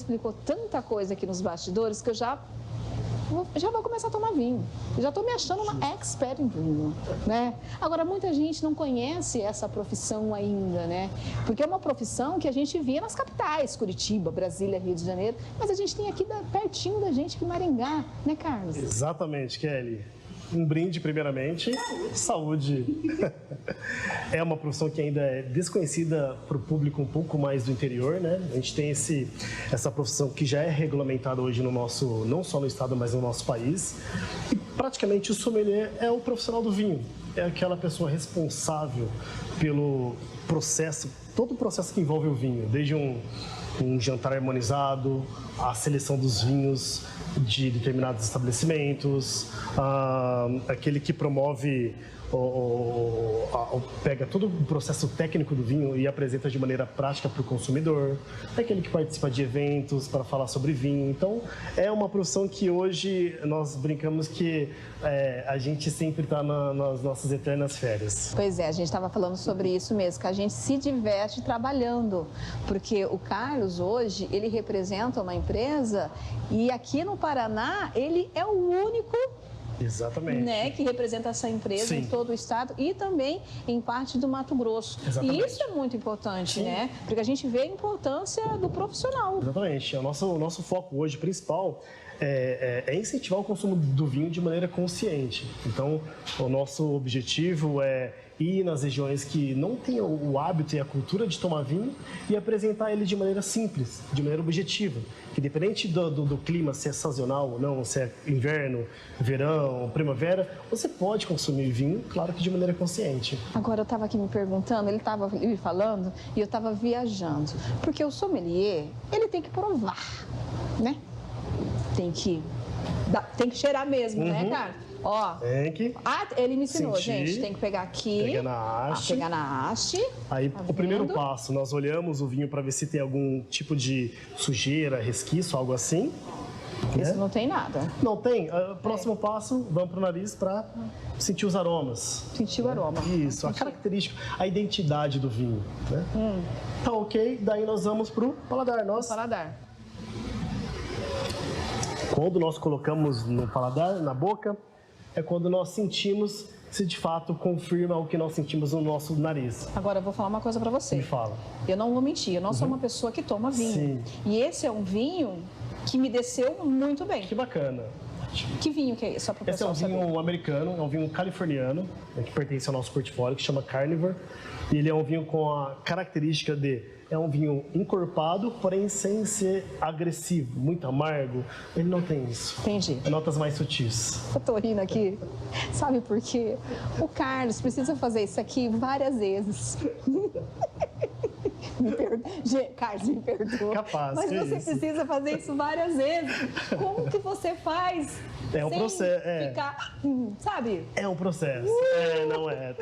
explicou tanta coisa aqui nos bastidores que eu já vou começar a tomar vinho. Eu já estou me achando uma expert em vinho, né? Agora, muita gente não conhece essa profissão ainda, né? Porque é uma profissão que a gente via nas capitais, Curitiba, Brasília, Rio de Janeiro, mas a gente tem aqui pertinho da gente, aqui em Maringá, né, Carlos? Exatamente, Kelly. Um brinde, primeiramente. Saúde. É uma profissão que ainda é desconhecida para o público um pouco mais do interior, né? A gente tem essa profissão que já é regulamentada hoje no nosso, não só no estado, mas no nosso país. E praticamente o sommelier é o profissional do vinho. É aquela pessoa responsável pelo processo, todo o processo que envolve o vinho, desde um jantar harmonizado, a seleção dos vinhos de determinados estabelecimentos, aquele que promove, pega todo o processo técnico do vinho e apresenta de maneira prática para o consumidor, aquele que participa de eventos para falar sobre vinho. Então, é uma profissão que hoje nós brincamos que a gente sempre está nas nossas eternas férias. Pois é, a gente estava falando sobre isso mesmo, que a gente se diverte trabalhando, porque o Carlos hoje, ele representa uma empresa e aqui no Paraná, ele é o único, exatamente, né, que representa essa empresa. Sim. Em todo o estado e também em parte do Mato Grosso. Exatamente. E isso é muito importante, sim, né? Porque a gente vê a importância do profissional. Exatamente. O nosso foco hoje principal é incentivar o consumo do vinho de maneira consciente. Então, o nosso objetivo é ir nas regiões que não têm o hábito e a cultura de tomar vinho e apresentar ele de maneira simples, de maneira objetiva. Que independente do clima, se é sazonal ou não, se é inverno, verão, primavera, você pode consumir vinho, claro que de maneira consciente. Agora, eu estava aqui me perguntando, ele estava me falando e eu estava viajando. Porque o sommelier, ele tem que provar, né? Tem que cheirar mesmo, uhum, né, cara? Ó, tem que ele me ensinou, sentir, gente, tem que pegar aqui, pegar na haste. Aí, tá, o primeiro passo, nós olhamos o vinho para ver se tem algum tipo de sujeira, resquício, algo assim. Isso, né? Não tem nada. Não tem. Próximo passo, vamos para o nariz para sentir os aromas. Sentir o aroma. Isso, a característica, a identidade do vinho, né? Tá ok, daí nós vamos para o paladar. Paladar. Quando nós colocamos no paladar, na boca, é quando nós sentimos se de fato confirma o que nós sentimos no nosso nariz. Agora eu vou falar uma coisa para você. Me fala. Eu não vou mentir, eu não sou uma pessoa que toma vinho. Sim. E esse é um vinho que me desceu muito bem. Que bacana. Que vinho que é esse? Só para o pessoal saber. Esse é um vinho americano, é um vinho californiano, que pertence ao nosso portfólio, que chama Carnivore. E ele é um vinho com a característica de... É um vinho encorpado, porém sem ser agressivo, muito amargo. Ele não tem isso. Entendi. Notas mais sutis. Eu tô rindo aqui. Sabe por quê? O Carlos precisa fazer isso aqui várias vezes. Carlos, me perdoa. Capaz, mas você precisa fazer isso várias vezes. Como que você faz? É um processo. Ficar, sabe? É um processo. Não é.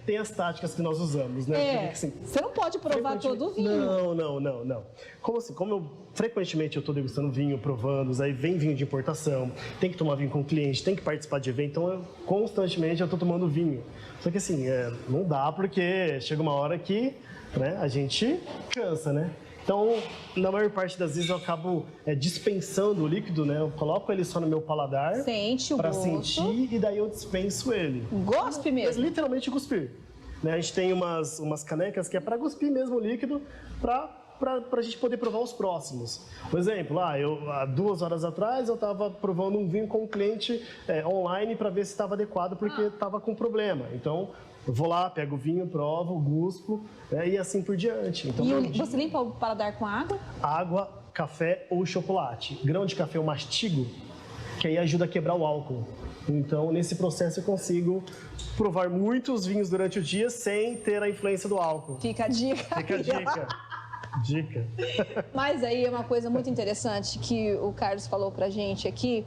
Tem as táticas que nós usamos, né? Assim, você não pode provar todo o vinho. Não. Como assim? Frequentemente eu estou degustando vinho, provando, aí vem vinho de importação, tem que tomar vinho com o cliente, tem que participar de evento, então constantemente eu estou tomando vinho. Só que assim, não dá porque chega uma hora que, né, a gente cansa, né? Então, na maior parte das vezes eu acabo dispensando o líquido, né? Eu coloco ele só no meu paladar. Sente o gosto. Pra sentir e daí eu dispenso ele. Gospe mesmo? Literalmente cuspir. Né? A gente tem umas canecas que é para cuspir mesmo o líquido, para a gente poder provar os próximos. Por exemplo, há 2 horas atrás eu estava provando um vinho com um cliente online para ver se estava adequado, porque estava com problema. Então, eu vou lá, pego o vinho, provo, guspo, e assim por diante. Então, você limpa o paladar com água? Água, café ou chocolate. Grão de café eu mastigo, que aí ajuda a quebrar o álcool. Então, nesse processo eu consigo provar muitos vinhos durante o dia sem ter a influência do álcool. Fica a dica. Fica a dica. Dica. Mas aí é uma coisa muito interessante que o Carlos falou pra gente aqui.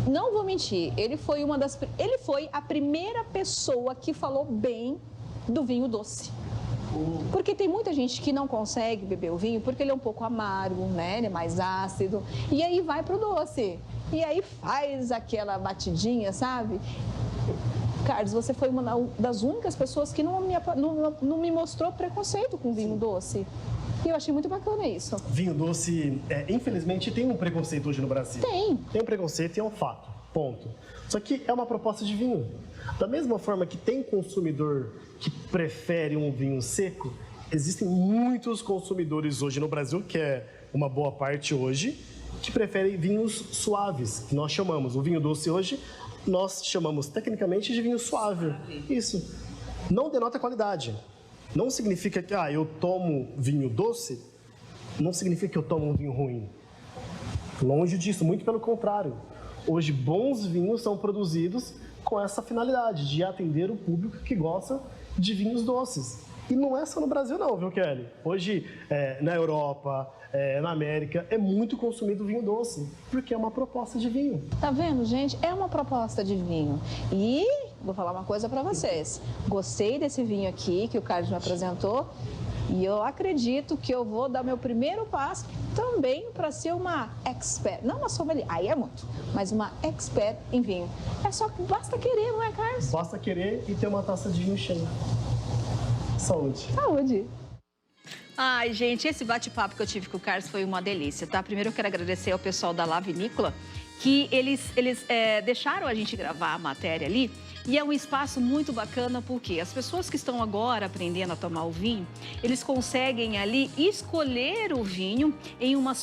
Não vou mentir, ele foi a primeira pessoa que falou bem do vinho doce. Porque tem muita gente que não consegue beber o vinho porque ele é um pouco amargo, né? Ele é mais ácido. E aí vai pro doce. E aí faz aquela batidinha, sabe? Carlos, você foi uma das únicas pessoas que não me mostrou preconceito com vinho doce. E eu achei muito bacana isso. Vinho doce, infelizmente, tem um preconceito hoje no Brasil. Tem um preconceito e é um fato, ponto. Só que é uma proposta de vinho. Da mesma forma que tem consumidor que prefere um vinho seco, existem muitos consumidores hoje no Brasil, que é uma boa parte hoje, que preferem vinhos suaves, que nós chamamos. O vinho doce hoje, nós chamamos tecnicamente de vinho suave. Isso. Não denota qualidade. Não significa que eu tomo vinho doce, não significa que eu tomo um vinho ruim. Longe disso, muito pelo contrário. Hoje, bons vinhos são produzidos com essa finalidade, de atender o público que gosta de vinhos doces. E não é só no Brasil não, viu, Kelly? Hoje, na Europa, na América, é muito consumido vinho doce, porque é uma proposta de vinho. Tá vendo, gente? É uma proposta de vinho. E vou falar uma coisa para vocês. Gostei desse vinho aqui que o Carlos me apresentou e eu acredito que eu vou dar meu primeiro passo também para ser uma expert. Não uma sommelier, aí é muito, mas uma expert em vinho. É só que basta querer, não é, Carlos? Basta querer e ter uma taça de vinho cheia. Saúde. Saúde. Ai, gente, esse bate-papo que eu tive com o Carlos foi uma delícia, tá? Primeiro eu quero agradecer ao pessoal da La Vinícola, que eles deixaram a gente gravar a matéria ali. E é um espaço muito bacana porque as pessoas que estão agora aprendendo a tomar o vinho, eles conseguem ali escolher o vinho em umas